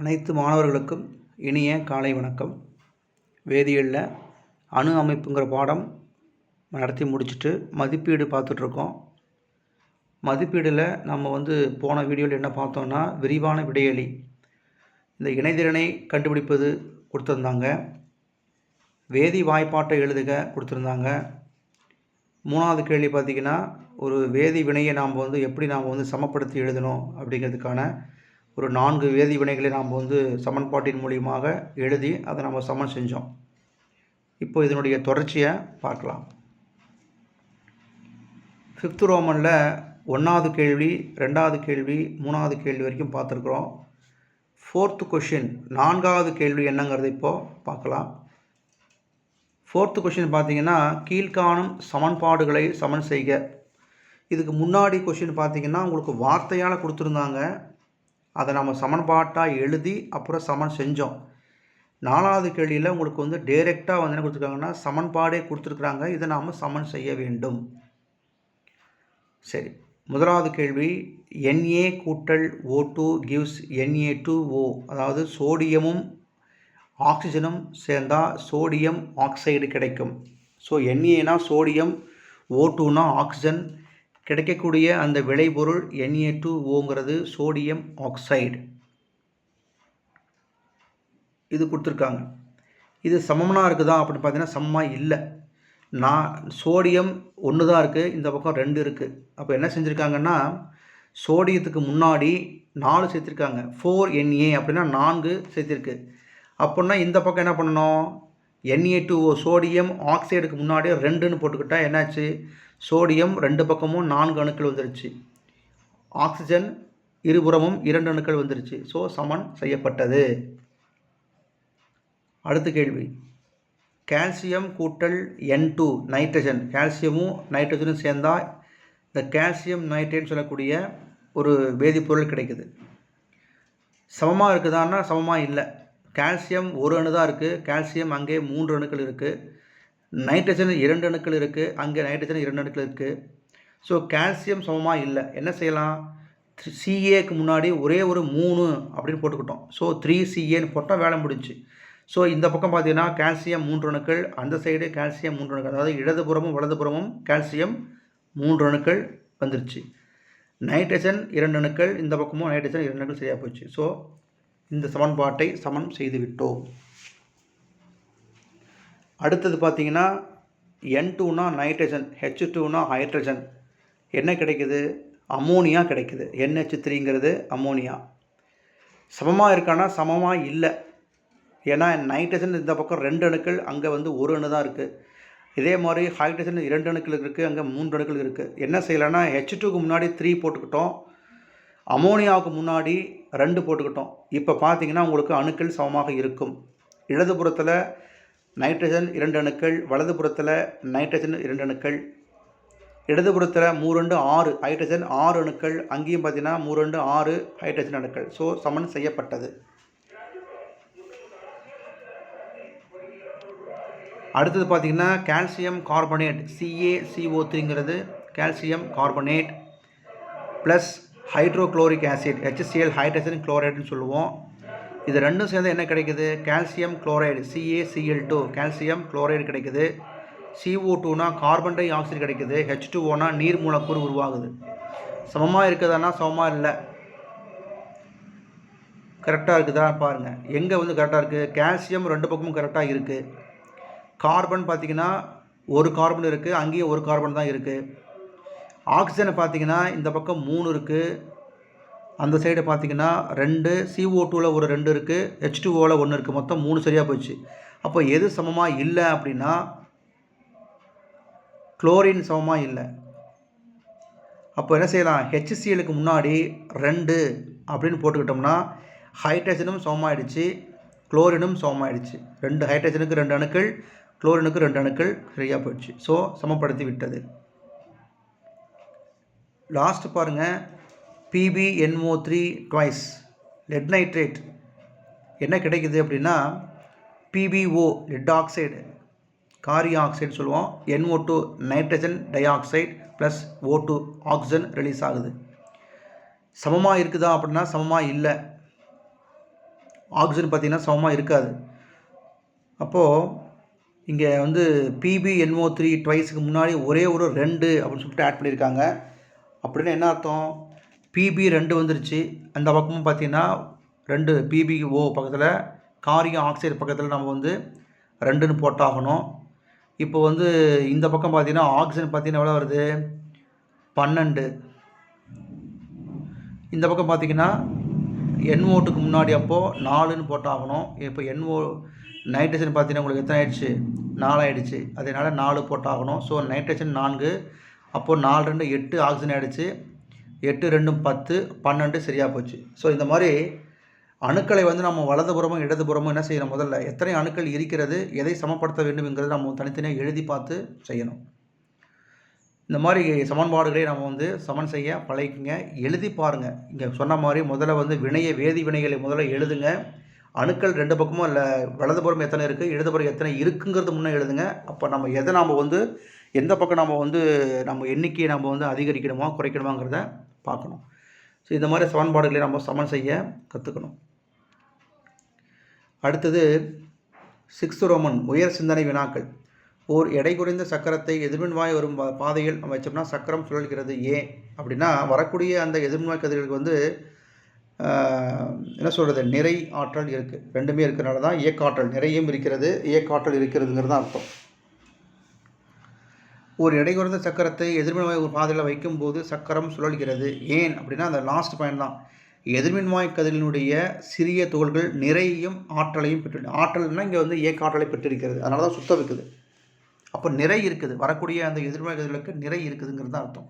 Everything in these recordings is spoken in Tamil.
அனைத்து மாணவர்களுக்கும் இனிய காலை வணக்கம். வேதியியலில் அணு அமைப்புங்கிற பாடம் நடத்தி முடிச்சுட்டு மதிப்பீடு பார்த்துட்ருக்கோம். மதிப்பீடில் நம்ம போன வீடியோவில் என்ன பார்த்தோன்னா, விரிவான விடையளி இந்த இணைதிறனை கண்டுபிடிப்பது கொடுத்துருந்தாங்க. வேதி வாய்ப்பாட்டை எழுதுக கொடுத்துருந்தாங்க. 3வது கேள்வி பார்த்திங்கன்னா, ஒரு வேதி வினையை நாம் எப்படி நாம் சமப்படுத்தி எழுதணும் அப்படிங்கிறதுக்கான ஒரு 4 வேதி வினைகளை நாம் சமன்பாட்டின் மூலியமாக எழுதி அதை நம்ம சமன் செஞ்சோம். இப்போ இதனுடைய தொடர்ச்சியை பார்க்கலாம். 5th ரோமனில் 1வது கேள்வி, 2வது கேள்வி, 3வது கேள்வி வரைக்கும் பார்த்துருக்குறோம். 4th கொஷின் 4வது கேள்வி என்னங்கிறது இப்போது பார்க்கலாம். 4th கொஷின் பார்த்தீங்கன்னா, கீழ்காணும் சமன்பாடுகளை சமன் செய்க. இதுக்கு முன்னாடி கொஷின் பார்த்தீங்கன்னா உங்களுக்கு வார்த்தையால் கொடுத்துருந்தாங்க. அதை நம்ம சமன்பாட்டாக எழுதி அப்புறம் சமன் செஞ்சோம். 4வது கேள்வியில் உங்களுக்கு டைரெக்டாக என்ன கொடுத்துருக்காங்கன்னா, சமன்பாடே கொடுத்துருக்குறாங்க. இதை நாம் சமன் செய்ய வேண்டும். சரி, 1வது கேள்வி, Na கூட்டல் O2 gives Na2O. அதாவது சோடியமும் ஆக்சிஜனும் சேர்ந்தால் சோடியம் ஆக்சைடு கிடைக்கும். ஸோ Na சோடியம், O2னா ஆக்சிஜன், கிடைக்கக்கூடிய அந்த விளைபொருள் Na2Oங்கிறது சோடியம் ஆக்சைடு. இது கொடுத்துருக்காங்க. இது சமம்னா இருக்குதா அப்படின்னு பார்த்தீங்கன்னா சமமாக இல்லை. சோடியம் 1 தான் இருக்குது, இந்த பக்கம் 2 இருக்குது. அப்போ என்ன செஞ்சுருக்காங்கன்னா, சோடியத்துக்கு முன்னாடி 4 சேர்த்துருக்காங்க. 4Na அப்படின்னா 4 சேர்த்துருக்கு. அப்படின்னா இந்த பக்கம் என்ன பண்ணணும், Na2O சோடியம் ஆக்சைடுக்கு முன்னாடியே 2ன்னு போட்டுக்கிட்டால் என்னாச்சு, சோடியம் 2 பக்கமும் 4 அணுக்கள் வந்துருச்சு. ஆக்சிஜன் இருபுறமும் 2 அணுக்கள் வந்துருச்சு. ஸோ சமன் செய்யப்பட்டது. அடுத்த கேள்வி, கால்சியம் கூட்டல் N2 நைட்ரஜன். கால்சியமும் நைட்ரஜனும் சேர்ந்தால் இந்த கால்சியம் நைட்ரேட்னு சொல்லக்கூடிய ஒரு வேதிப்பொருள் கிடைக்குது. சமமாக இருக்குதான்னா சமமாக இல்லை. கால்சியம் 1 அணு தான் இருக்குது, கால்சியம் அங்கே 3 அணுக்கள் இருக்குது. நைட்ரஜன் 2 அணுக்கள் இருக்குது, அங்கே நைட்ரஜன் 2 அணுக்கள் இருக்குது. ஸோ கால்சியம் சமமாக இல்லை. என்ன செய்யலாம், Caக்கு முன்னாடி ஒரே ஒரு 3 அப்படின்னு போட்டுக்கிட்டோம். ஸோ 3Caன்னு போட்டால் வேலை முடிஞ்சு. ஸோ இந்த பக்கம் பார்த்தீங்கன்னா கால்சியம் 3 அணுக்கள், அந்த சைடு கால்சியம் 3 அணுக்கள், அதாவது இடதுபுறமும் வலதுபுறமும் கால்சியம் 3 அணுக்கள் வந்துருச்சு. நைட்ரஜன் 2 அணுக்கள், இந்த பக்கமும் நைட்ரஜன் 2 அணுக்கள் சரியாக போச்சு. ஸோ இந்த சமன்பாட்டை சமன் செய்து விட்டோம். அடுத்தது பார்த்தீங்கன்னா, N2னா நைட்ரஜன், H2னா ஹைட்ரஜன். என்ன கிடைக்குது, அமோனியா கிடைக்குது. NH3ங்கிறது அமோனியா. சமமாக இருக்கானா சமமாக இல்லை. ஏன்னா நைட்ரஜன் இந்த பக்கம் 2 அணுக்கள், அங்கே 1 அணு தான் இருக்குது. இதே மாதிரி ஹைட்ரஜன் 2 அணுக்கள் இருக்குது, அங்கே 3 அணுக்கள் இருக்குது. என்ன செய்யலைன்னா, H2க்கு முன்னாடி 3 போட்டுக்கிட்டோம், அமோனியாவுக்கு முன்னாடி 2 போட்டுக்கிட்டோம். இப்போ பார்த்தீங்கன்னா உங்களுக்கு அணுக்கள் சமமாக இருக்கும். இடதுபுறத்தில் நைட்ரஜன் 2 அணுக்கள், வலதுபுறத்தில் நைட்ரஜன் 2 அணுக்கள். இடதுபுறத்தில் 3 6 ஹைட்ரஜன் 6 அணுக்கள், அங்கேயும் பார்த்தீங்கன்னா 3 6 ஹைட்ரஜன் அணுக்கள். ஸோ சமன் செய்யப்பட்டது. அடுத்தது பார்த்திங்கன்னா, கால்சியம் கார்பனேட் CaCO3ங்கிறது calcium carbonate plus hydrochloric acid HCl hydrogen குளோரைடுன்னு சொல்லுவோம். இது ரெண்டும் சேர்ந்து என்ன கிடைக்குது, calcium chloride CaCl2 calcium chloride கிடைக்குது. CO2னா கார்பன் டை ஆக்சைடு கிடைக்குது. H2Oனா நீர் மூலக்கூறு உருவாகுது. சமமாக இருக்குதானா சமமாக இல்லை. கரெக்டாக இருக்குதா பாருங்கள். எங்கே கரெக்டாக இருக்குது, கால்சியம் 2 பக்கமும் கரெக்டாக இருக்குது. கார்பன் பார்த்திங்கன்னா ஒரு கார்பன் இருக்குது, அங்கேயும் ஒரு கார்பன் தான் இருக்குது. ஆக்சிஜனை பார்த்திங்கன்னா இந்த பக்கம் 3 இருக்குது, அந்த சைடு பார்த்திங்கன்னா 2, CO2வில் ஒரு 2 இருக்குது, H2Oவில் 1 இருக்குது, மொத்தம் 3 சரியாக போச்சு. அப்போ எது சமமாக இல்லை அப்படின்னா, குளோரின் சமமாக இல்லை. அப்போ என்ன செய்யலாம், HClக்கு முன்னாடி 2 அப்படின்னு போட்டுக்கிட்டோம்னா ஹைட்ரஜனும் சமமாகிடுச்சு, குளோரினும் சமமாகிடுச்சு. 2 ஹைட்ரஜனுக்கு 2 அணுக்கள், குளோரினுக்கு 2 அணுக்கள் சரியாக போயிடுச்சு. ஸோ சமப்படுத்தி விட்டது. லாஸ்ட் பாருங்கள், PbNO3 ட்வைஸ் லெட் நைட்ரேட் என்ன கிடைக்குது அப்படின்னா, PbO லெட் ஆக்சைடு காரிய ஆக்சைடு சொல்லுவோம், NO2 nitrogen di oxide plus O2 oxygen release ஆகுது. சமமாக இருக்குதா அப்படின்னா சமமாக இல்லை. ஆக்சிஜன் பார்த்திங்கன்னா சமமாக இருக்காது. அப்போது இங்கே வந்து PbNO3 ட்வைஸுக்கு முன்னாடி ஒரே ஒரு 2 அப்படின்னு சொல்லிட்டு ஆட் பண்ணியிருக்காங்க. அப்படின்னு என்ன அர்த்தம்? Pb2 வந்துருச்சு. அந்த பக்கமும் பார்த்திங்கன்னா 2 PbO பக்கத்தில் காரியம் ஆக்சைடு பக்கத்தில் நம்ம வந்து 2ன்னு போட்டாகணும். இப்போ வந்து இந்த பக்கம் பார்த்திங்கன்னா ஆக்சிஜன் பார்த்திங்கன்னா எவ்வளோ வருது? 12. இந்த பக்கம் பார்த்திங்கன்னா NO2க்கு முன்னாடி அப்போது 4ன்னு போட்டாகணும். இப்போ நைட்ரஜன் பார்த்திங்கன்னா உங்களுக்கு எத்தனை ஆயிடுச்சு? 4 ஆகிடுச்சு. அதனால் 4 போட்டாகணும். ஸோ நைட்ரஜன் 4, அப்போது 4 2 8 ஆக்சிஜன் ஆகிடுச்சு. 8 2 10 12 சரியாக போச்சு. ஸோ இந்த மாதிரி அணுக்களை வந்து நம்ம வலதுபுறமும் இடதுபுறமும் என்ன செய்யணும்? முதல்ல எத்தனை அணுக்கள் இருக்கிறது, எதை சமப்படுத்த வேண்டும்ங்கிறத நம்ம தனித்தனியாக எழுதி பார்த்து செய்யணும். இந்த மாதிரி சமன்பாடுகளை நம்ம வந்து சமன் செய்ய பழகிக்குங்க. எழுதி பாருங்கள். இங்கே சொன்ன மாதிரி முதல்ல வந்து வேதி வினைகளை முதல்ல எழுதுங்க. அணுக்கள் 2 பக்கமும் இல்லை, வலதுபுறம் எத்தனை இருக்குது, இடதுபுறம் எத்தனை இருக்குங்கிறது முன்னே எழுதுங்க. அப்போ நம்ம எதை நாம் வந்து எந்த பக்கம் நம்ம எண்ணிக்கையை நம்ம வந்து அதிகரிக்கணுமா குறைக்கணுமாங்கிறத பார்க்கணும். ஸோ இந்த மாதிரி சமன்பாடுகளை நம்ம சமன் செய்ய கற்றுக்கணும். அடுத்தது 6th ரோமன் உயர் சிந்தனை வினாக்கள். ஓர் எடை குறைந்த சக்கரத்தை எதிர்மின்வாய் வரும் பாதையில் நம்ம வச்சோம்னா சக்கரம் சுழல்கிறது ஏன் அப்படின்னா, வரக்கூடிய அந்த எதிர்மின்வாய் கதிர்களுக்கு வந்து என்ன சொல்கிறது, நிறை ஆற்றல் இருக்குது. ரெண்டுமே இருக்கிறனால தான் இயக்காற்றல், நிறையும் இருக்கிறது, இயக்காற்றல் இருக்கிறதுங்கிறது தான் அர்த்தம். ஒரு எடை குறைந்த சக்கரத்தை எதிர்மின்வாய் ஒரு பாதையில் வைக்கும்போது சக்கரம் சுழல்கிறது ஏன் அப்படின்னா, அந்த லாஸ்ட் பாயிண்ட் தான். எதிர்மின்வாய் கதிரினுடைய சிறிய துகள்கள் நிறையும் ஆற்றலையும் பெற்று, ஆற்றல்னா இங்கே வந்து இயக்காற்றலை பெற்றிருக்கிறது, அதனால தான் சுத்த வைக்குது. அப்போ நிறை இருக்குது, வரக்கூடிய அந்த எதிர்மின்வாய் கதிர்களுக்கு நிறை இருக்குதுங்கிறது தான் அர்த்தம்.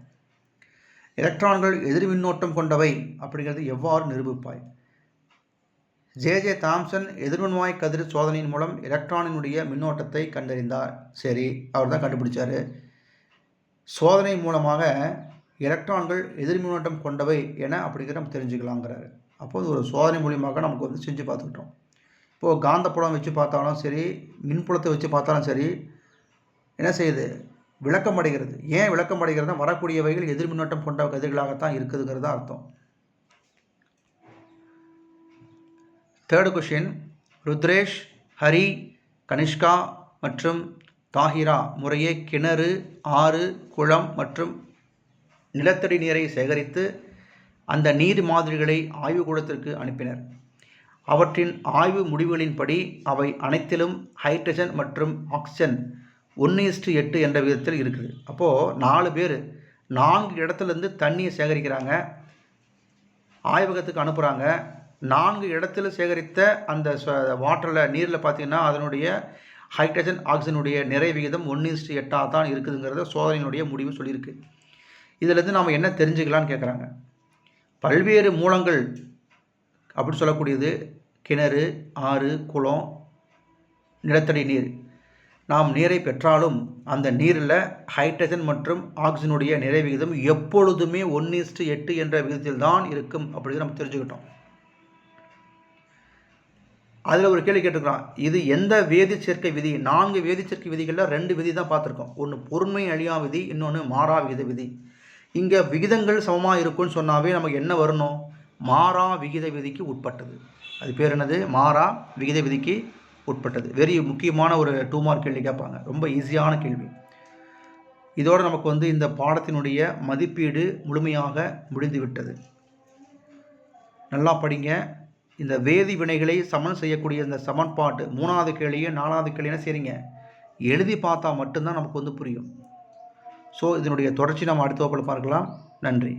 எலக்ட்ரான்கள் எதிர் மின்னோட்டம் கொண்டவை அப்படிங்கிறது எவ்வாறு நிரூபிப்பாய்? ஜே தாம்சன் எதிர்மின்வாய் கதிர் சோதனையின் மூலம் எலக்ட்ரானினுடைய மின்னோட்டத்தை கண்டறிந்தார். சரி, அவர் தான் கண்டுபிடிச்சார். சோதனை மூலமாக எலக்ட்ரான்கள் எதிர் மின்னோட்டம் கொண்டவை என அப்படிங்கிற நம்ம தெரிஞ்சுக்கலாங்கிறாரு. அப்போது ஒரு சோதனை மூலியமாக நமக்கு வந்து செஞ்சு பார்த்துக்கிட்டோம். இப்போது காந்தப்புலம் வச்சு பார்த்தாலும் சரி, மின்புலத்தை வச்சு பார்த்தாலும் சரி, என்ன செய்யுது? விளக்கம் அடைகிறது. ஏன் விளக்கம் அடைகிறதுனா, வரக்கூடியவைகள் எதிர் மின்னோட்டம் கொண்ட கதிர்களாகத்தான் இருக்குதுங்கிறது தான் அர்த்தம். 3rd question. ருத்ரேஷ், ஹரி, கனிஷ்கா மற்றும் தாஹிரா முறையே கிணறு, ஆறு, குளம் மற்றும் நிலத்தடி நீரை சேகரித்து அந்த நீர் மாதிரிகளை ஆய்வுக்கூடத்திற்கு அனுப்பினர். அவற்றின் ஆய்வு முடிவுகளின்படி அவை அனைத்திலும் ஹைட்ரஜன் மற்றும் ஆக்சிஜன் 1:8 என்ற விதத்தில் இருக்குது. அப்போது 4 பேர் 4 இடத்துலேருந்து தண்ணியை சேகரிக்கிறாங்க, ஆய்வகத்துக்கு அனுப்புகிறாங்க. 4 இடத்துல சேகரித்த அந்த வாட்டரில், நீரில் பார்த்திங்கன்னா அதனுடைய ஹைட்ரஜன் ஆக்சிஜனுடைய நிறை விகிதம் 1:8 தான் இருக்குதுங்கிறத சோதனையினுடைய முடிவு சொல்லியிருக்கு. இதிலேருந்து நாம் என்ன தெரிஞ்சுக்கலான்னு கேட்குறாங்க. பல்வேறு மூலங்கள் அப்படின்னு சொல்லக்கூடியது கிணறு, ஆறு, குளம், நிலத்தடி நீர். நாம் நீரை பெற்றாலும் அந்த நீரில் ஹைட்ரஜன் மற்றும் ஆக்சிஜனுடைய நிறை விகிதம் எப்பொழுதுமே 1:8 என்ற விகிதத்தில் தான் இருக்கும் அப்படிங்கிறது நம்ம தெரிஞ்சுக்கிட்டோம். அதில் ஒரு கேள்வி கேட்டுருக்கலாம், இது எந்த வேதி சேர்க்கை விதி? 4 வேதி சேர்க்கை விதிகளில் 2 விதி தான் பார்த்துருக்கோம். ஒன்று பொருண்மை அழியா விதி, இன்னொன்று மாறா விகித விதி. இங்கே விகிதங்கள் சமமாக இருக்குன்னு சொன்னாவே நமக்கு என்ன வரணும்? மாறா விகித விதிக்கு உட்பட்டது. அது பேர் என்னது? மாறா விகித விதிக்கு உட்பட்டது. வெரி முக்கியமான ஒரு 2 மார்க் கேள்வி கேட்பாங்க, ரொம்ப ஈஸியான கேள்வி. இதோடு நமக்கு வந்து இந்த பாடத்தினுடைய மதிப்பீடு முழுமையாக முடிந்துவிட்டது. நல்லா படிங்க. இந்த வேதி வினைகளை சமன் செய்யக்கூடிய இந்த சமன்பாட்டு 3வது கேள்வியை 4வது கேள்வி என்ன செய்றீங்க? எழுதி பார்த்தா மட்டும்தான் நமக்கு வந்து புரியும். ஸோ இதனுடைய தொடர்ச்சி நம்ம அடுத்த வகுப்பில் பார்க்கலாம். நன்றி.